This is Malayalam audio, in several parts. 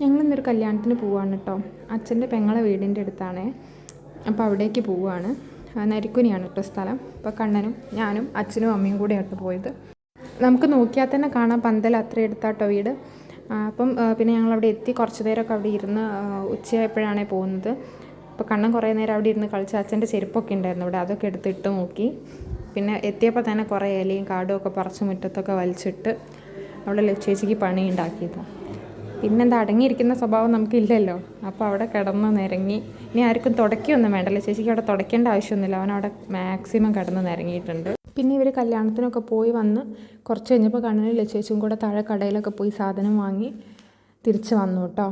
ഞങ്ങളിന്നൊരു കല്യാണത്തിന് പോവുകയാണ് കേട്ടോ. അച്ഛൻ്റെ പെങ്ങളെ വീടിൻ്റെ അടുത്താണ്. അപ്പോൾ അവിടേക്ക് പോവുകയാണ്. നരിക്കുനിയാണ് കേട്ടോ സ്ഥലം. അപ്പോൾ കണ്ണനും ഞാനും അച്ഛനും അമ്മയും കൂടെയാണ് പോയത്. നമുക്ക് നോക്കിയാൽ തന്നെ കാണാം പന്തൽ അത്ര എടുത്താട്ടോ വീട്. അപ്പം പിന്നെ ഞങ്ങളവിടെ എത്തി കുറച്ച് നേരമൊക്കെ അവിടെ ഇരുന്ന് ഉച്ചയായപ്പോഴാണ് പോകുന്നത്. അപ്പോൾ കണ്ണൻ കുറേ നേരം അവിടെ ഇരുന്ന് കളിച്ച് അച്ഛൻ്റെ ചെരുപ്പൊക്കെ ഉണ്ടായിരുന്നു അവിടെ, അതൊക്കെ എടുത്തിട്ട് നോക്കി. പിന്നെ എത്തിയപ്പോൾ തന്നെ കുറേ ഇലയും കാടും ഒക്കെ പറിച്ച് മുറ്റത്തൊക്കെ വലിച്ചിട്ട് അവിടെ ചേച്ചിക്ക് പണി ഉണ്ടാക്കിയത്. പിന്നെന്താ, അടങ്ങിയിരിക്കുന്ന സ്വഭാവം നമുക്കില്ലല്ലോ. അപ്പോൾ അവിടെ കിടന്ന് നിരങ്ങി. ഇനി ആർക്കും തുടയ്ക്കൊന്നും വേണ്ടല്ലോ, ചേച്ചിക്ക് അവിടെ തുടയ്ക്കേണ്ട ആവശ്യമൊന്നുമില്ല. അവനവിടെ മാക്സിമം കിടന്ന് നിരങ്ങിയിട്ടുണ്ട്. പിന്നെ ഇവർ കല്യാണത്തിനൊക്കെ പോയി വന്ന് കുറച്ച് കഴിഞ്ഞപ്പോൾ കണ്ണനും ചേച്ചിയും കൂടെ താഴെ കടയിലൊക്കെ പോയി സാധനം വാങ്ങി തിരിച്ച് വന്നു കേട്ടോ.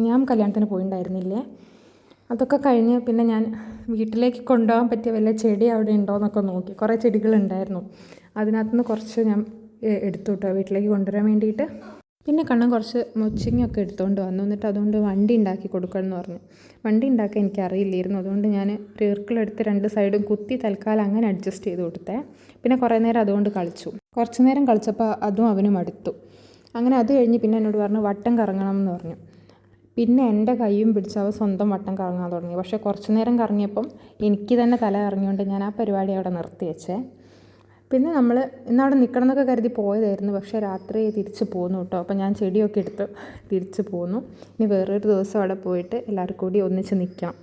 ഞാൻ കല്യാണത്തിന് പോയിട്ടുണ്ടായിരുന്നില്ലേ. അതൊക്കെ കഴിഞ്ഞ് പിന്നെ ഞാൻ വീട്ടിലേക്ക് കൊണ്ടുപോകാൻ പറ്റിയ വല്ല ചെടി അവിടെ ഉണ്ടോ എന്നൊക്കെ നോക്കി. കുറേ ചെടികളുണ്ടായിരുന്നു, അതിനകത്തുനിന്ന് കുറച്ച് ഞാൻ എടുത്തു കേട്ടോ വീട്ടിലേക്ക് കൊണ്ടുവരാൻ വേണ്ടിയിട്ട്. പിന്നെ കണ്ണൻ കുറച്ച് മൊച്ചിങ്ങയൊക്കെ എടുത്തുകൊണ്ട് വന്നു. എന്നിട്ട് അതുകൊണ്ട് വണ്ടി ഉണ്ടാക്കി കൊടുക്കണം എന്ന് പറഞ്ഞു. വണ്ടി ഉണ്ടാക്കാൻ എനിക്കറിയില്ലായിരുന്നു. അതുകൊണ്ട് ഞാൻ ഒരു ഇർക്കിളെടുത്ത് 2 സൈഡും കുത്തി തൽക്കാലം അങ്ങനെ അഡ്ജസ്റ്റ് ചെയ്ത് കൊടുത്തേ. പിന്നെ കുറേ നേരം അതുകൊണ്ട് കളിച്ചു. കുറച്ച് നേരം കളിച്ചപ്പോൾ അതും അവനും മടുത്തു. അങ്ങനെ അത് കഴിഞ്ഞ് പിന്നെ എന്നോട് പറഞ്ഞു വട്ടം കറങ്ങണം എന്ന് പറഞ്ഞു. പിന്നെ എൻ്റെ കൈയും പിടിച്ച് അവ സ്വന്തം വട്ടം കറങ്ങാൻ തുടങ്ങി. പക്ഷേ കുറച്ച് നേരം കറങ്ങിയപ്പം എനിക്ക് തന്നെ തല കറങ്ങിയോണ്ട് ഞാൻ ആ പരിപാടി അവിടെ നിർത്തി വെച്ചേ. പിന്നെ നമ്മൾ ഇന്നവിടെ നിൽക്കണം എന്നൊക്കെ കരുതി പോയതായിരുന്നു. പക്ഷേ രാത്രി തിരിച്ച് പോന്നു കേട്ടോ. അപ്പോൾ ഞാൻ ചെടിയൊക്കെ എടുത്ത് തിരിച്ച് പോന്നു. ഇനി വേറൊരു ദിവസം അവിടെ പോയിട്ട് എല്ലാവർക്കും കൂടി ഒന്നിച്ച് നിൽക്കാം.